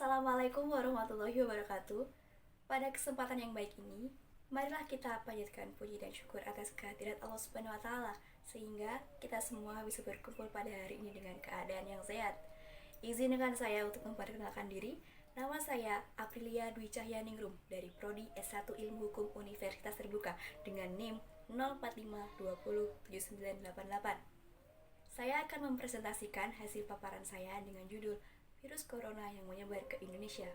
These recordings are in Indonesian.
Assalamualaikum warahmatullahi wabarakatuh. Pada kesempatan yang baik ini, marilah kita panjatkan puji dan syukur atas kehadirat Allah Subhanahu wa taala sehingga kita semua bisa berkumpul pada hari ini dengan keadaan yang sehat. Izinkan saya untuk memperkenalkan diri. Nama saya Aprilia Dwi Cahyaningrum dari Prodi S1 Ilmu Hukum Universitas Terbuka dengan NIM 0452079888. Saya akan mempresentasikan hasil paparan saya dengan judul Virus Corona yang menyebar ke Indonesia.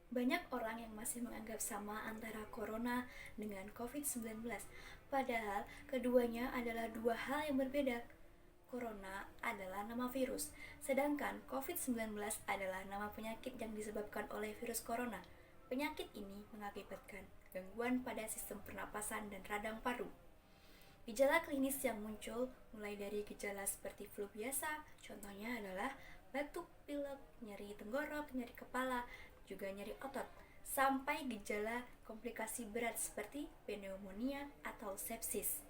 Banyak orang yang masih menganggap sama antara corona dengan COVID-19, padahal keduanya adalah dua hal yang berbeda. Corona adalah nama virus, sedangkan COVID-19 adalah nama penyakit yang disebabkan oleh virus corona. Penyakit ini mengakibatkan gangguan pada sistem pernapasan dan radang paru. Gejala klinis yang muncul mulai dari gejala seperti flu biasa, contohnya adalah batuk, pilek, nyeri tenggorok, nyeri kepala, juga nyeri otot, sampai gejala komplikasi berat seperti pneumonia atau sepsis.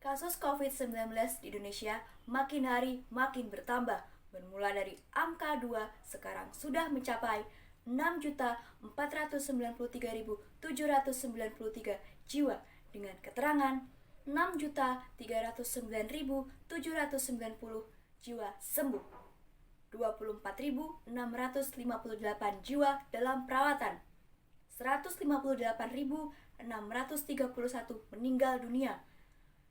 Kasus COVID-19 di Indonesia makin hari makin bertambah, bermula dari angka 2 sekarang sudah mencapai 6.493.793 jiwa dengan keterangan 6.309.790 jiwa sembuh, 24.658 jiwa dalam perawatan, 158.631 meninggal dunia.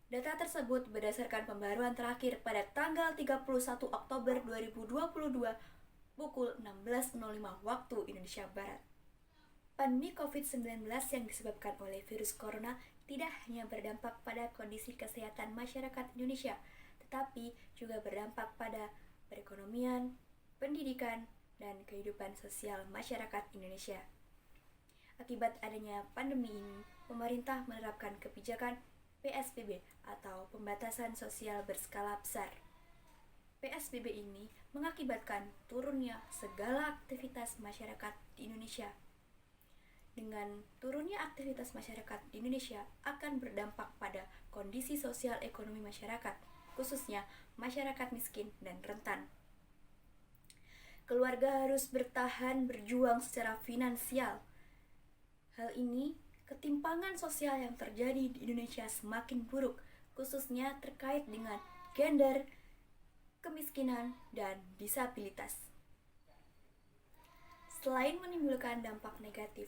Data tersebut berdasarkan pembaruan terakhir pada tanggal 31 Oktober 2022 pukul 16.05 waktu Indonesia Barat. Pandemi COVID-19 yang disebabkan oleh virus corona tidak hanya berdampak pada kondisi kesehatan masyarakat Indonesia, tetapi juga berdampak pada perekonomian, pendidikan, dan kehidupan sosial masyarakat Indonesia. Akibat adanya pandemi ini, pemerintah menerapkan kebijakan PSBB atau pembatasan sosial berskala besar. PSBB ini mengakibatkan turunnya segala aktivitas masyarakat di Indonesia. Dengan turunnya aktivitas masyarakat di Indonesia akan berdampak pada kondisi sosial ekonomi masyarakat, khususnya masyarakat miskin dan rentan. Keluarga harus bertahan berjuang secara finansial. Hal ini, ketimpangan sosial yang terjadi di Indonesia semakin buruk, khususnya terkait dengan gender, kemiskinan, dan disabilitas. Selain menimbulkan dampak negatif,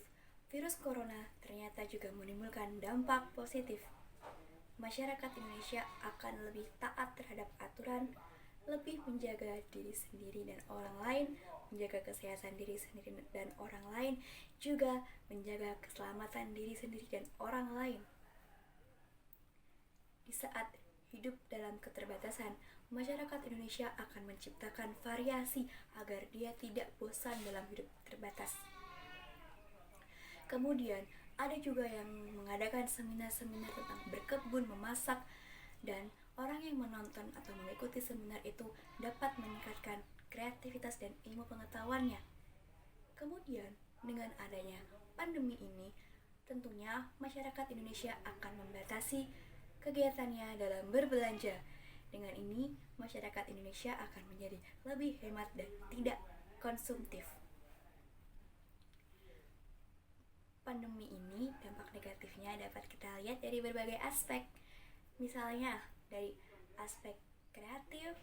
virus corona ternyata juga menimbulkan dampak positif. Masyarakat Indonesia akan lebih taat terhadap aturan, lebih menjaga diri sendiri dan orang lain, menjaga kesehatan diri sendiri dan orang lain, juga menjaga keselamatan diri sendiri dan orang lain. Di saat hidup dalam keterbatasan, masyarakat Indonesia akan menciptakan variasi agar dia tidak bosan dalam hidup terbatas. Kemudian, ada juga yang mengadakan seminar-seminar tentang berkebun, memasak, dan orang yang menonton atau mengikuti seminar itu dapat meningkatkan kreativitas dan ilmu pengetahuannya. Kemudian, dengan adanya pandemi ini, tentunya masyarakat Indonesia akan membatasi kegiatannya dalam berbelanja. Dengan ini, masyarakat Indonesia akan menjadi lebih hemat dan tidak konsumtif. Pandemi ini dampak negatifnya dapat kita lihat dari berbagai aspek. Misalnya dari aspek kreatif,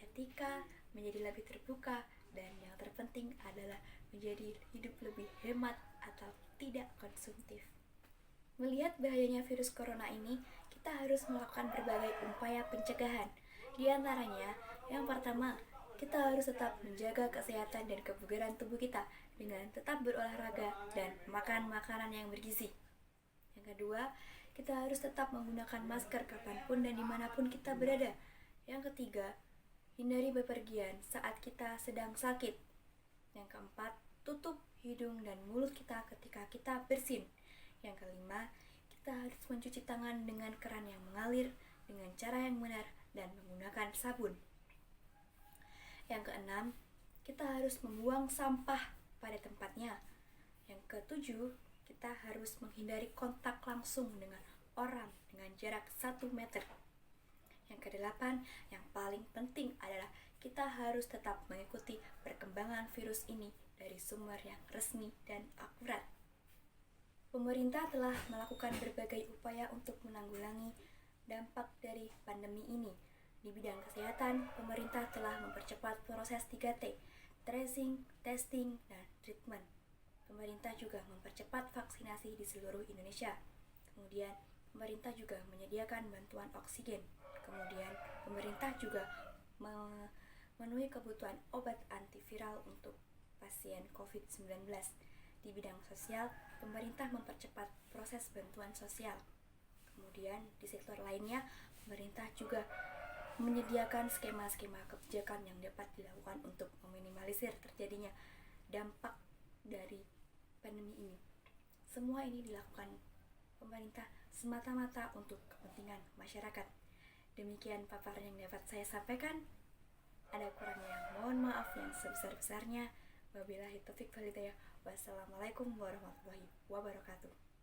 etika, menjadi lebih terbuka, dan yang terpenting adalah menjadi hidup lebih hemat atau tidak konsumtif. Melihat bahayanya virus corona ini, kita harus melakukan berbagai upaya pencegahan. Di antaranya, yang pertama, kita harus tetap menjaga kesehatan dan kebugaran tubuh kita dengan tetap berolahraga dan makan makanan yang bergizi. Yang kedua, kita harus tetap menggunakan masker kapanpun dan dimanapun kita berada. Yang ketiga, hindari bepergian saat kita sedang sakit. Yang keempat, tutup hidung dan mulut kita ketika kita bersin. Yang kelima, kita harus mencuci tangan dengan keran yang mengalir dengan cara yang benar dan menggunakan sabun. Yang keenam, kita harus membuang sampah pada tempatnya. Yang ketujuh, kita harus menghindari kontak langsung dengan orang dengan jarak 1 meter. Yang kedelapan, yang paling penting adalah kita harus tetap mengikuti perkembangan virus ini dari sumber yang resmi dan akurat. Pemerintah telah melakukan berbagai upaya untuk menanggulangi dampak dari pandemi ini. Di bidang kesehatan, pemerintah telah mempercepat proses 3T, tracing, testing, dan treatment. Pemerintah juga mempercepat vaksinasi di seluruh Indonesia. Kemudian, pemerintah juga menyediakan bantuan oksigen. Kemudian, pemerintah juga memenuhi kebutuhan obat antiviral untuk pasien COVID-19. Di bidang sosial, pemerintah mempercepat proses bantuan sosial. Kemudian, di sektor lainnya, pemerintah juga menyediakan skema-skema kebijakan yang dapat dilakukan untuk meminimalisir terjadinya dampak dari pandemi ini. Semua ini dilakukan pemerintah semata-mata untuk kepentingan masyarakat. Demikian paparan yang dapat saya sampaikan. Ada kurangnya, mohon maaf yang sebesar-besarnya. Wabillahi taufiq wal hidayah. Wassalamualaikum warahmatullahi wabarakatuh.